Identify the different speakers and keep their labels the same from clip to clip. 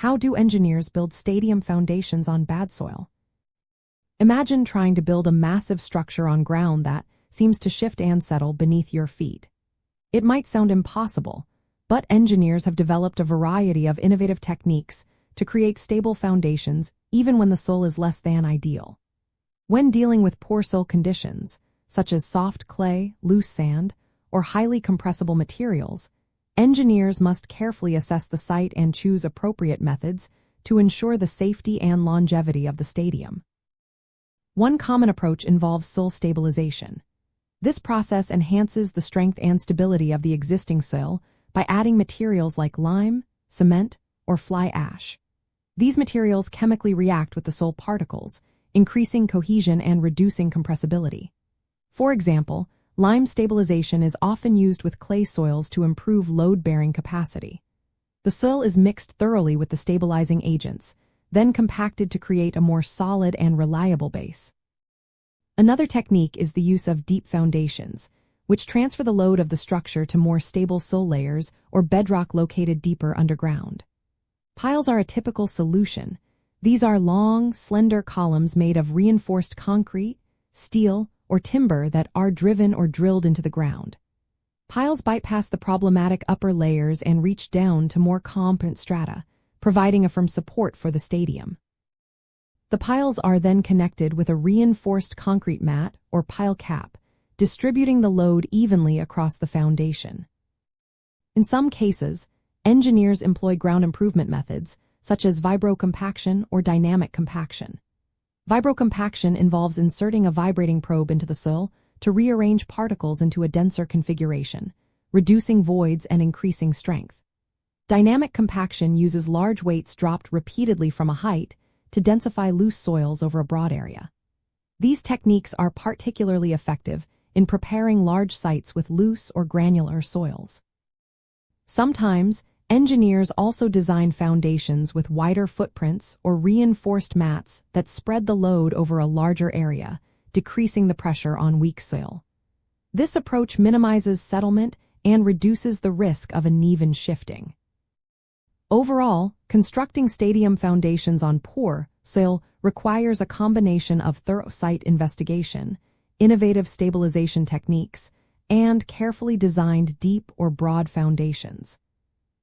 Speaker 1: How do engineers build stadium foundations on bad soil? Imagine trying to build a massive structure on ground that seems to shift and settle beneath your feet. It might sound impossible, but engineers have developed a variety of innovative techniques to create stable foundations even when the soil is less than ideal. When dealing with poor soil conditions, such as soft clay, loose sand, or highly compressible materials, engineers must carefully assess the site and choose appropriate methods to ensure the safety and longevity of the stadium. One common approach involves soil stabilization. This process enhances the strength and stability of the existing soil by adding materials like lime, cement, or fly ash. These materials chemically react with the soil particles, increasing cohesion and reducing compressibility. For example, lime stabilization is often used with clay soils to improve load-bearing capacity. The soil is mixed thoroughly with the stabilizing agents, then compacted to create a more solid and reliable base. Another technique is the use of deep foundations, which transfer the load of the structure to more stable soil layers or bedrock located deeper underground. Piles are a typical solution. These are long, slender columns made of reinforced concrete, steel, or timber that are driven or drilled into the ground. Piles bypass the problematic upper layers and reach down to more competent strata, providing a firm support for the stadium. The piles are then connected with a reinforced concrete mat or pile cap, distributing the load evenly across the foundation. In some cases, engineers employ ground improvement methods, such as Vibro compaction or dynamic compaction. Vibro compaction involves inserting a vibrating probe into the soil to rearrange particles into a denser configuration, reducing voids and increasing strength. Dynamic compaction uses large weights dropped repeatedly from a height to densify loose soils over a broad area. These techniques are particularly effective in preparing large sites with loose or granular soils. Sometimes, engineers also design foundations with wider footprints or reinforced mats that spread the load over a larger area, decreasing the pressure on weak soil. This approach minimizes settlement and reduces the risk of uneven shifting. Overall, constructing stadium foundations on poor soil requires a combination of thorough site investigation, innovative stabilization techniques, and carefully designed deep or broad foundations.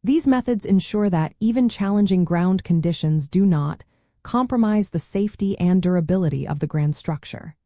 Speaker 1: These methods ensure that even challenging ground conditions do not compromise the safety and durability of the grand structure.